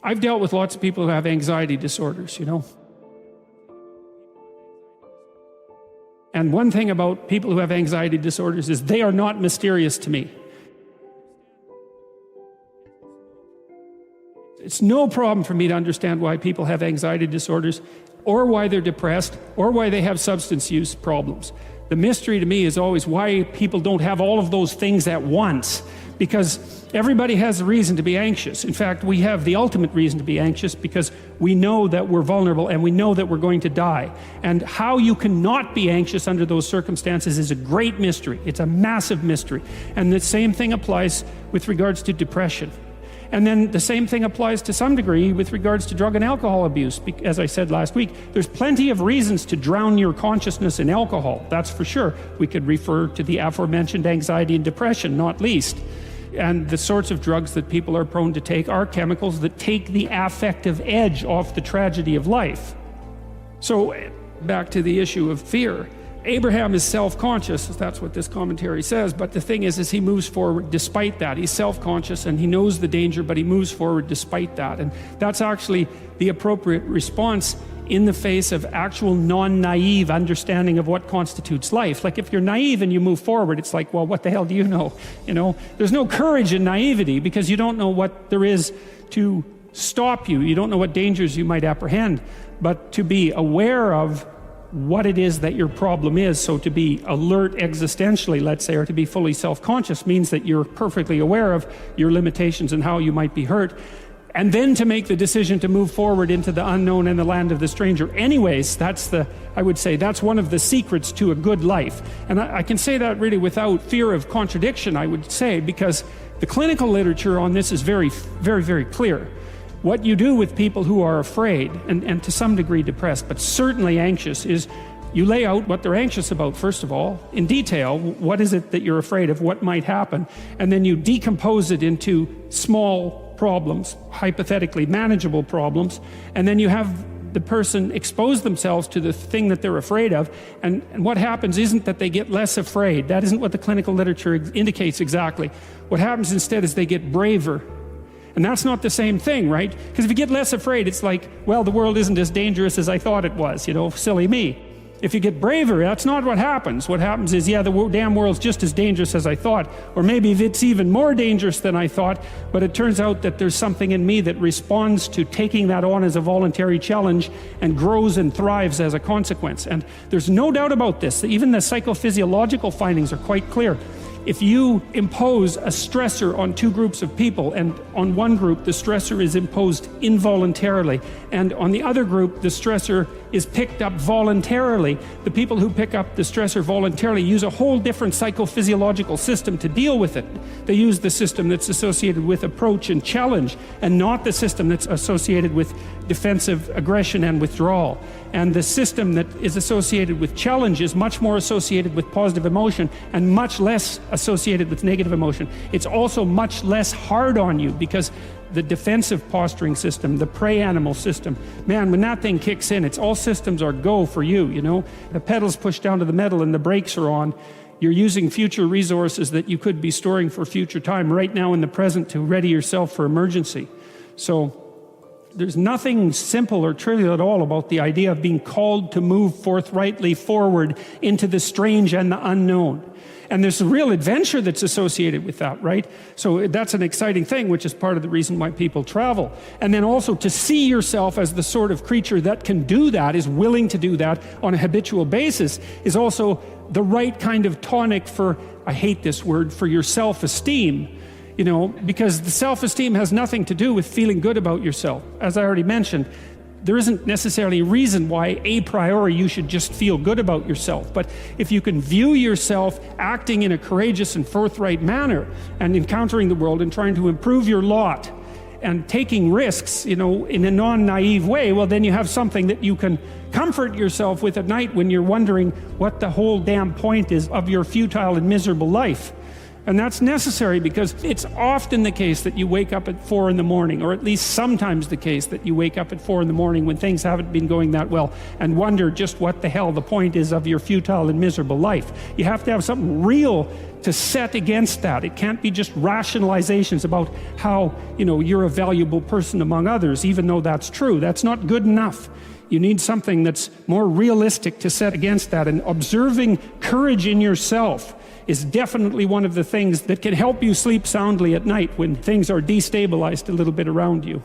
I've dealt with lots of people who have anxiety disorders, And one thing about people who have anxiety disorders is they are not mysterious to me. It's no problem for me to understand why people have anxiety disorders, or why they're depressed, or why they have substance use problems. The mystery to me is always why people don't have all of those things at once, because everybody has a reason to be anxious. In fact, we have the ultimate reason to be anxious because we know that we're vulnerable and we know that we're going to die. And how you cannot be anxious under those circumstances is a great mystery. It's a massive mystery. And the same thing applies with regards to depression. And then the same thing applies to some degree with regards to drug and alcohol abuse. As I said last week, there's plenty of reasons to drown your consciousness in alcohol, that's for sure. We could refer to the aforementioned anxiety and depression, not least. And the sorts of drugs that people are prone to take are chemicals that take the affective edge off the tragedy of life. So back to the issue of fear. Abraham is self-conscious, that's what this commentary says, but the thing is he moves forward despite that. He's self-conscious and he knows the danger, but he moves forward despite that. And that's actually the appropriate response in the face of actual non-naive understanding of what constitutes life. Like if you're naive and you move forward, it's like, well, what the hell do you know? There's no courage in naivety because you don't know what there is to stop you. You don't know what dangers you might apprehend. But to be aware of what it is that your problem is, so to be alert existentially, let's say, or to be fully self-conscious means that you're perfectly aware of your limitations and how you might be hurt, and then to make the decision to move forward into the unknown and the land of the stranger. Anyways, I would say that's one of the secrets to a good life. And I can say that really without fear of contradiction, I would say, because the clinical literature on this is very, very, very clear. What you do with people who are afraid, and to some degree depressed, but certainly anxious, is you lay out what they're anxious about, first of all, in detail. What is it that you're afraid of? What might happen? And then you decompose it into small problems, hypothetically manageable problems, and then you have the person expose themselves to the thing that they're afraid of, and what happens isn't that they get less afraid. That isn't what the clinical literature indicates exactly. What happens instead is they get braver. And that's not the same thing, right? Because if you get less afraid, it's like, well, the world isn't as dangerous as I thought it was, silly me. If you get braver, that's not what happens. What happens is, yeah, the damn world's just as dangerous as I thought, or maybe it's even more dangerous than I thought, but it turns out that there's something in me that responds to taking that on as a voluntary challenge and grows and thrives as a consequence. And there's no doubt about this. Even the psychophysiological findings are quite clear. If you impose a stressor on two groups of people, and on one group the stressor is imposed involuntarily, and on the other group the stressor is picked up voluntarily, the people who pick up the stressor voluntarily use a whole different psychophysiological system to deal with it. They use the system that's associated with approach and challenge, and not the system that's associated with defensive aggression and withdrawal. And the system that is associated with challenge is much more associated with positive emotion and much less associated with negative emotion. It's also much less hard on you because the defensive posturing system, the prey animal system, man, when that thing kicks in, it's all systems are go for you, The pedal's pushed down to the metal and the brakes are on. You're using future resources that you could be storing for future time right now in the present to ready yourself for emergency. So there's nothing simple or trivial at all about the idea of being called to move forthrightly forward into the strange and the unknown. And there's a real adventure that's associated with that, right? So that's an exciting thing, which is part of the reason why people travel. And then also to see yourself as the sort of creature that can do that, is willing to do that on a habitual basis, is also the right kind of tonic for, I hate this word, for your self-esteem. Because the self-esteem has nothing to do with feeling good about yourself. As I already mentioned, there isn't necessarily a reason why a priori you should just feel good about yourself. But if you can view yourself acting in a courageous and forthright manner and encountering the world and trying to improve your lot and taking risks, in a non-naive way, well, then you have something that you can comfort yourself with at night when you're wondering what the whole damn point is of your futile and miserable life. And that's necessary because it's often the case that you wake up at 4 in the morning, or at least sometimes the case that you wake up at 4 in the morning when things haven't been going that well and wonder just what the hell the point is of your futile and miserable life. You have to have something real to set against that. It can't be just rationalizations about how, you're a valuable person among others, even though that's true. That's not good enough. You need something that's more realistic to set against that. And observing courage in yourself is definitely one of the things that can help you sleep soundly at night when things are destabilized a little bit around you.